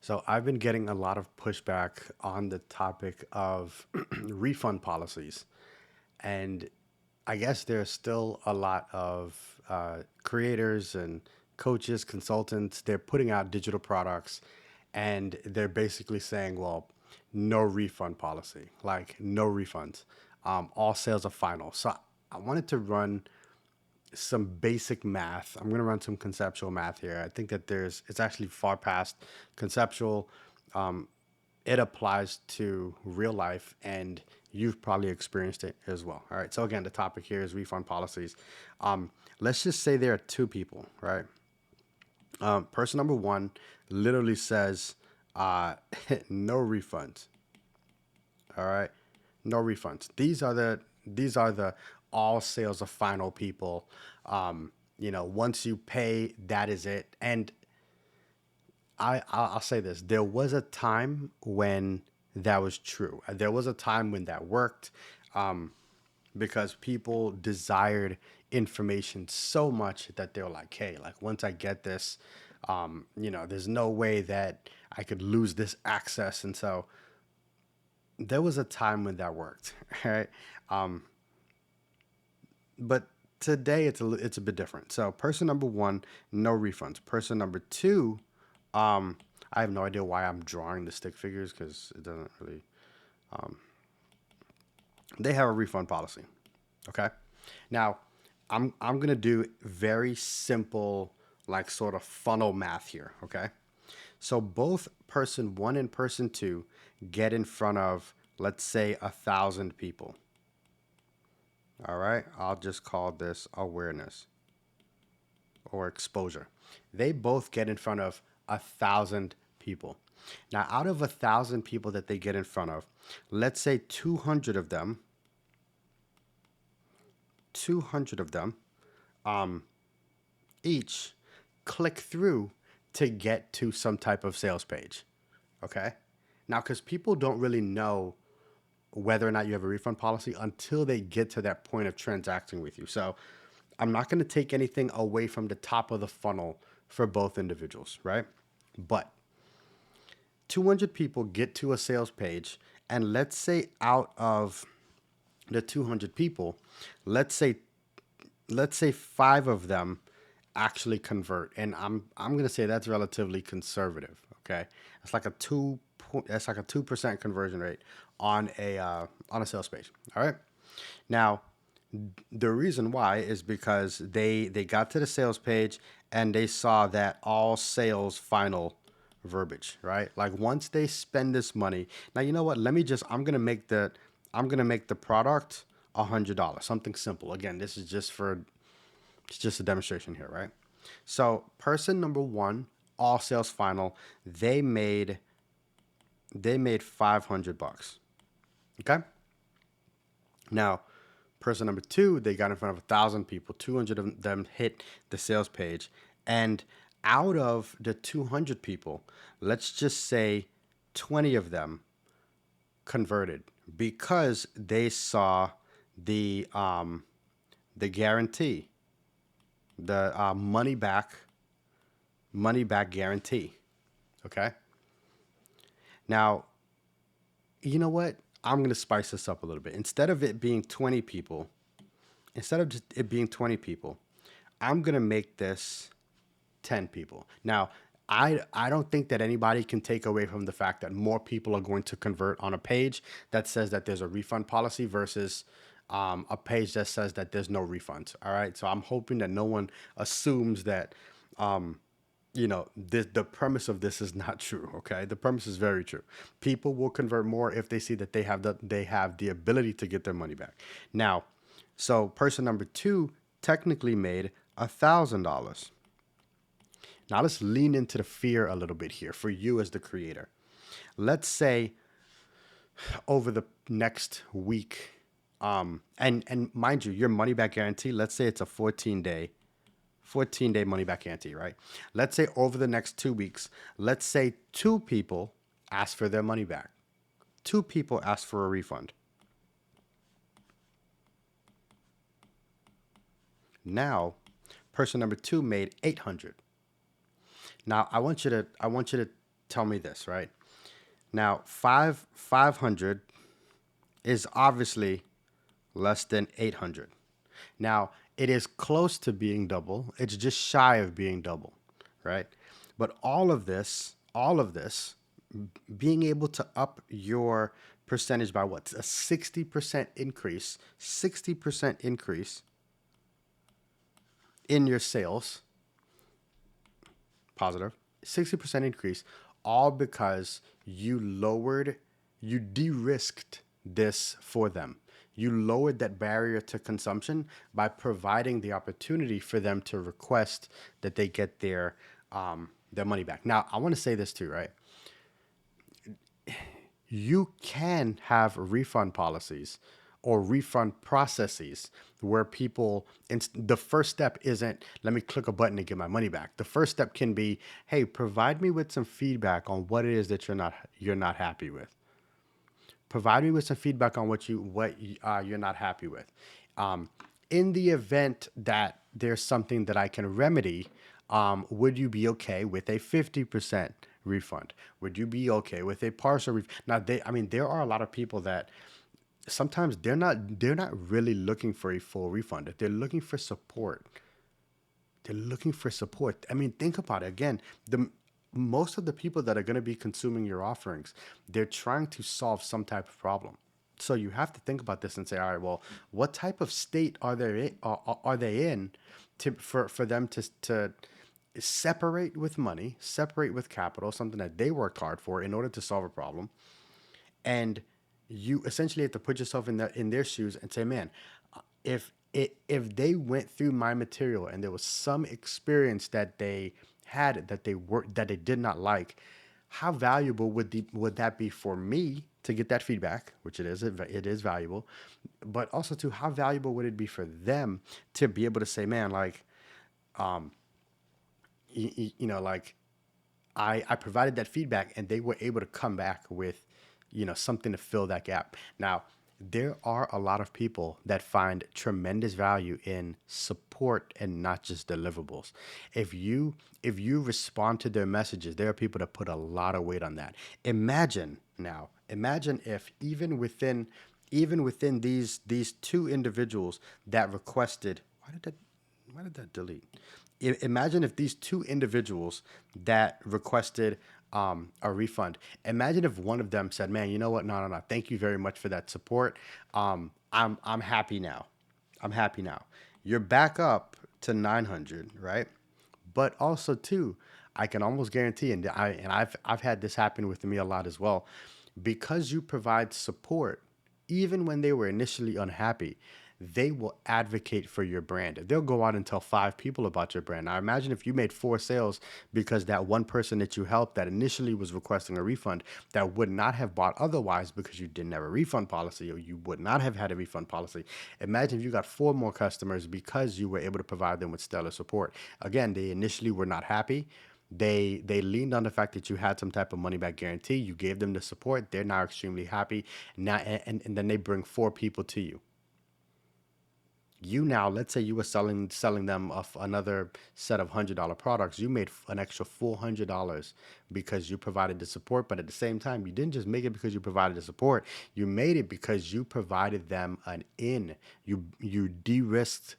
So I've been getting a lot of pushback on the topic of refund policies. And I guess there's still a lot of creators and coaches, consultants, they're putting out digital products and they're basically saying, well, no refund policy, like no refunds. All sales are final. So I wanted to run some basic math. I'm going to run some conceptual math here. I think that it's actually far past conceptual. It applies to real life, and you've probably experienced it as well. All right. So again, the topic here is refund policies. Let's just say there are two people, right? Person number one literally says, uh, no refunds. All right, no refunds. These are the all sales are final people. Once you pay, that is it. And I'll say this: there was a time when that was true. There was a time when that worked, because people desired information so much that they were like, "Hey, like once I get this, there's no way that I could lose this access." And so there was a time when that worked, right? But today it's a bit different. So person number one, no refunds. Person number two, I have no idea why I'm drawing the stick figures because it doesn't really. They have a refund policy. Okay, now I'm gonna do very simple, like sort of funnel math here. Okay, so both person one and person two get in front of, let's say, 1,000 people. All right, I'll just call this awareness or exposure. They both get in front of 1,000 people. Now, out of 1,000 people that they get in front of, let's say 200 of them, 200 of them each click through to get to some type of sales page. Okay. Now, because people don't really know whether or not you have a refund policy until they get to that point of transacting with you. So I'm not going to take anything away from the top of the funnel for both individuals, right? But 200 people get to a sales page, and let's say out of the 200 people, let's say let's say 5 of them actually convert, and I'm going to say that's relatively conservative, okay? It's like a 2% conversion rate on a sales page. All right? Now, the reason why is because they got to the sales page and they saw that all sales final verbiage, right? Like once they spend this money, now you know what? I'm gonna make the product $100, something simple. Again, this is it's just a demonstration here, right? So person number one, all sales final, they made they made $500. Okay. Now, person number two, they got in front of 1,000 people. 200 of them hit the sales page, and out of the 200 people, let's just say 20 of them converted because they saw the guarantee, the money back guarantee. Okay. Now, you know what? I'm gonna spice this up a little bit. Instead of just it being 20 people, I'm gonna make this 10 people. Now, I don't think that anybody can take away from the fact that more people are going to convert on a page that says that there's a refund policy versus a page that says that there's no refunds. All right. So I'm hoping that no one assumes that the premise of this is not true. Okay, the premise is very true. People will convert more if they see that they have the ability to get their money back. Now, so person number two technically made $1,000. Now let's lean into the fear a little bit here for you as the creator. Let's say over the next week, and mind you, your money back guarantee. Let's say it's a 14-day money back guarantee, right? Let's say over the next 2 weeks, let's say two people ask for their money back. Two people ask for a refund. Now, person number two made 800. Now, I want you to tell me this, right? Now, 500 is obviously less than 800. Now, it is close to being double. It's just shy of being double, right? But all of this, being able to up your percentage by what? A 60% increase, 60% increase in your sales, positive, 60% increase, all because you de-risked this for them. You lowered that barrier to consumption by providing the opportunity for them to request that they get their money back. Now, I want to say this too, right? You can have refund policies or refund processes where the first step isn't let me click a button and get my money back. The first step can be, hey, provide me with some feedback on what it is that you're not happy with. Provide me with some feedback on what you're not happy with. Um, in the event that there's something that I can remedy, would you be okay with a 50% refund? Would you be okay with a partial refund? Now, I mean, there are a lot of people that sometimes they're not really looking for a full refund. If they're looking for support, they're looking for support. I mean, think about it again. The Most of the people that are going to be consuming your offerings, they're trying to solve some type of problem. So you have to think about this and say, all right, well, what type of state are they in for them to separate with money, separate with capital, something that they worked hard for in order to solve a problem, and you essentially have to put yourself in their shoes and say, man, if they went through my material and there was some experience that they had that they did not like, how valuable would that be for me to get that feedback, which it is valuable, but also to how valuable would it be for them to be able to say, man, like, like I provided that feedback and they were able to come back with, something to fill that gap. Now, there are a lot of people that find tremendous value in support and not just deliverables. If you respond to their messages, there are people that put a lot of weight on that. Imagine if even within these two individuals that requested, why did that delete? Imagine if these two individuals that requested a refund. Imagine if one of them said, "Man, you know what? No, no, no. Thank you very much for that support. I'm happy now. I'm happy now. You're back up to 900, right? But also too, I can almost guarantee, and I've had this happen with me a lot as well, because you provide support, even when they were initially unhappy, they will advocate for your brand. They'll go out and tell five people about your brand. Now, imagine if you made four sales because that one person that you helped that initially was requesting a refund that would not have bought otherwise because you didn't have a refund policy or you would not have had a refund policy. Imagine if you got four more customers because you were able to provide them with stellar support. Again, they initially were not happy. They leaned on the fact that you had some type of money back guarantee. You gave them the support. They're now extremely happy. Now, and then they bring four people to you. Now, let's say you were selling them another set of $100 products. You made an extra $400 because you provided the support. But at the same time, you didn't just make it because you provided the support. You made it because you provided them an in. You de-risked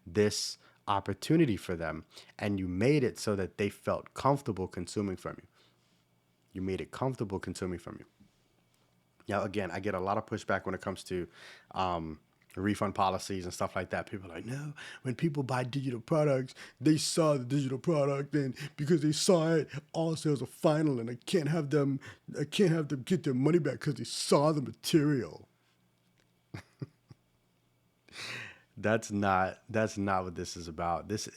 this opportunity for them, and you made it so that they felt comfortable consuming from you. You made it comfortable consuming from you. Now, again, I get a lot of pushback when it comes to refund policies and stuff like that. People are like, no, when people buy digital products, they saw the digital product, and because they saw it, all sales are final, and I can't have them get their money back because they saw the material. That's not what this is about. This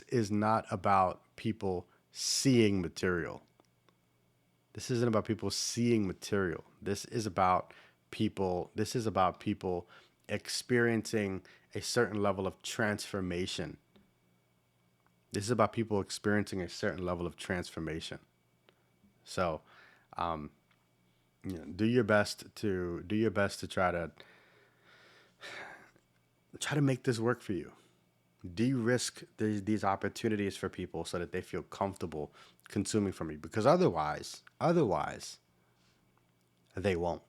is not about people seeing material. This isn't about people seeing material. This is about people experiencing a certain level of transformation. This is about people experiencing a certain level of transformation. So, do your best to try to make this work for you. de-risk these opportunities for people so that they feel comfortable consuming from you, because otherwise they won't.